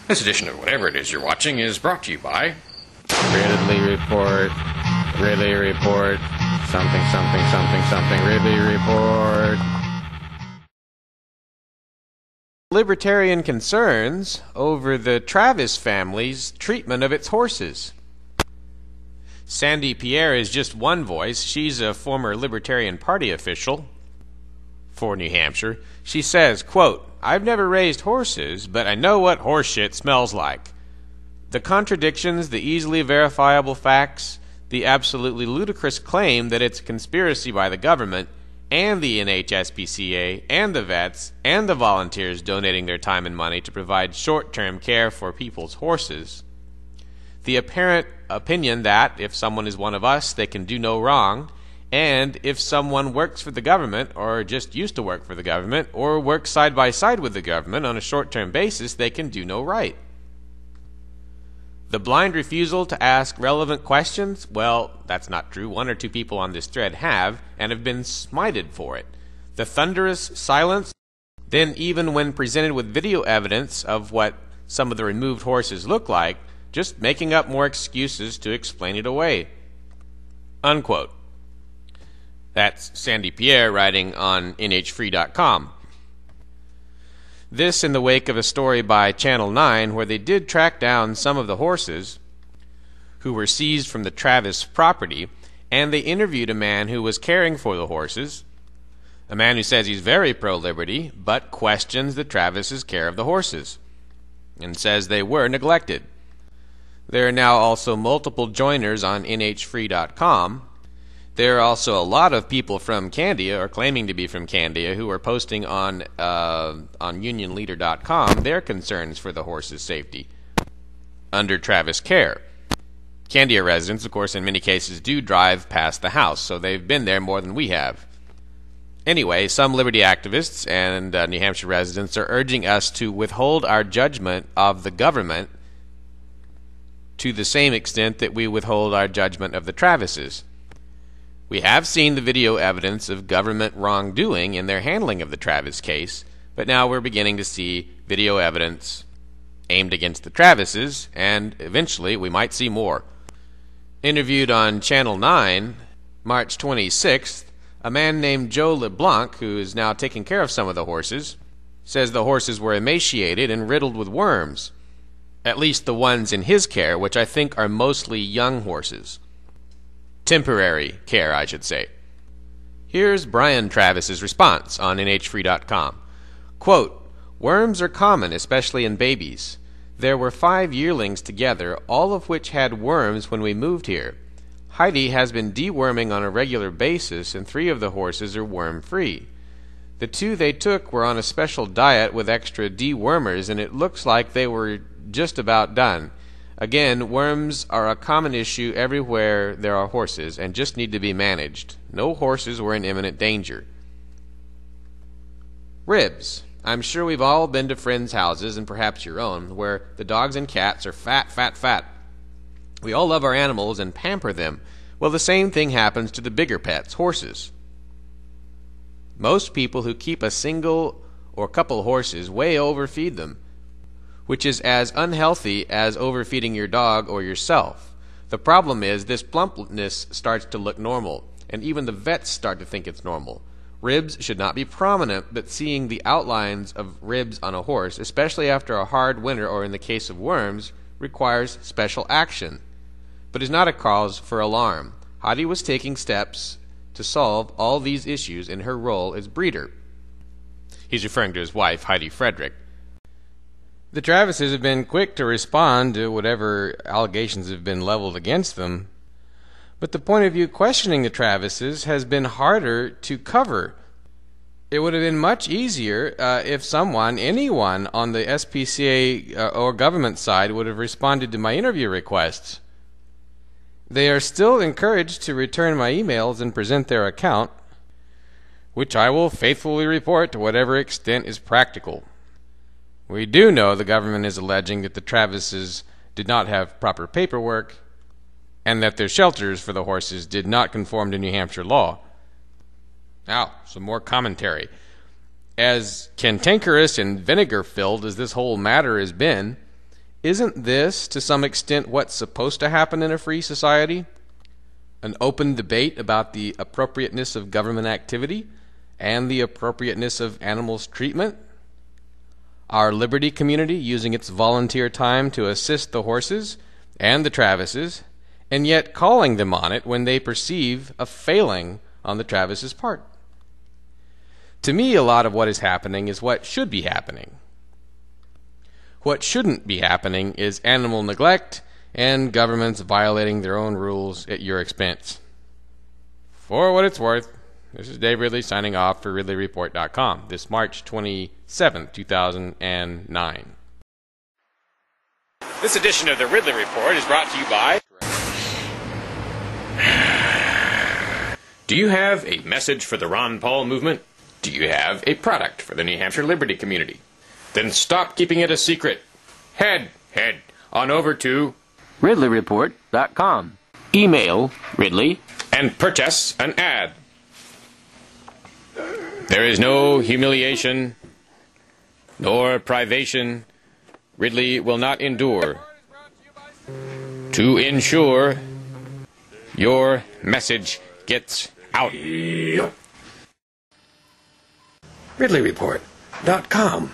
This edition of whatever it is you're watching is brought to you by Ridley Report, Ridley Report, something, something, something, something, Ridley Report. Libertarian concerns over the Travis family's treatment of its horses. Sandy Pierre is just one voice. She's a former Libertarian Party official for New Hampshire. She says, quote, "I've never raised horses, but I know what horse shit smells like. The contradictions, the easily verifiable facts, the absolutely ludicrous claim that it's a conspiracy by the government and the NHSPCA and the vets and the volunteers donating their time and money to provide short-term care for people's horses. The apparent opinion that if someone is one of us, they can do no wrong, and if someone works for the government, or just used to work for the government, or works side by side with the government on a short-term basis, they can do no right. The blind refusal to ask relevant questions, well, that's not true. One or two people on this thread have, and have been smited for it. The thunderous silence, then even when presented with video evidence of what some of the removed horses look like, just making up more excuses to explain it away." Unquote. That's Sandy Pierre writing on nhfree.com. This in the wake of a story by Channel 9 where they did track down some of the horses who were seized from the Travis property, and they interviewed a man who was caring for the horses, a man who says he's very pro-liberty, but questions the Travis's care of the horses, and says they were neglected. There are now also multiple joiners on nhfree.com. There are also a lot of people from Candia, or claiming to be from Candia, who are posting on unionleader.com their concerns for the horses' safety under Travis care. Candia residents, of course, in many cases do drive past the house, so they've been there more than we have. Anyway, some liberty activists and New Hampshire residents are urging us to withhold our judgment of the government to the same extent that we withhold our judgment of the Travises. We have seen the video evidence of government wrongdoing in their handling of the Travis case, but now we're beginning to see video evidence aimed against the Travises, and eventually we might see more. Interviewed on Channel 9, March 26th, a man named Joe LeBlanc, who is now taking care of some of the horses, says the horses were emaciated and riddled with worms, at least the ones in his care, which I think are mostly young horses. Temporary care, I should say. Here's Brian Travis's response on nhfree.com. Quote, "Worms are common, especially in babies. There were 5 yearlings together, all of which had worms when we moved here. Heidi has been deworming on a regular basis, and 3 of the horses are worm-free. The 2 they took were on a special diet with extra dewormers, and it looks like they were just about done. Again, worms are a common issue everywhere there are horses and just need to be managed. No horses were in imminent danger." Ribs. I'm sure we've all been to friends' houses, and perhaps your own, where the dogs and cats are fat, fat, fat. We all love our animals and pamper them. Well, the same thing happens to the bigger pets, horses. Most people who keep a single or couple horses way overfeed them, which is as unhealthy as overfeeding your dog or yourself. The problem is this plumpness starts to look normal, and even the vets start to think it's normal. Ribs should not be prominent, but seeing the outlines of ribs on a horse, especially after a hard winter or in the case of worms, requires special action, but is not a cause for alarm. Heidi was taking steps to solve all these issues in her role as breeder. He's referring to his wife, Heidi Frederick. The Travises have been quick to respond to whatever allegations have been leveled against them, but the point of view questioning the Travises has been harder to cover. It would have been much easier if someone, anyone on the SPCA or government side would have responded to my interview requests. They are still encouraged to return my emails and present their account, which I will faithfully report to whatever extent is practical. We do know the government is alleging that the Travises did not have proper paperwork and that their shelters for the horses did not conform to New Hampshire law. Now, some more commentary. As cantankerous and vinegar-filled as this whole matter has been, Isn't this, to some extent, what's supposed to happen in a free society? An open debate about the appropriateness of government activity and the appropriateness of animals' treatment? Our liberty community using its volunteer time to assist the horses and the Travises, and yet calling them on it when they perceive a failing on the Travises' part. To me, a lot of what is happening is what should be happening. What shouldn't be happening is animal neglect and governments violating their own rules at your expense. For what it's worth, this is Dave Ridley signing off for RidleyReport.com this March 27, 2009. This edition of the Ridley Report is brought to you by... Do you have a message for the Ron Paul movement? Do you have a product for the New Hampshire liberty community? Then stop keeping it a secret. Head on over to RidleyReport.com. Email Ridley and purchase an ad. There is no humiliation nor privation Ridley will not endure to ensure your message gets out. RidleyReport.com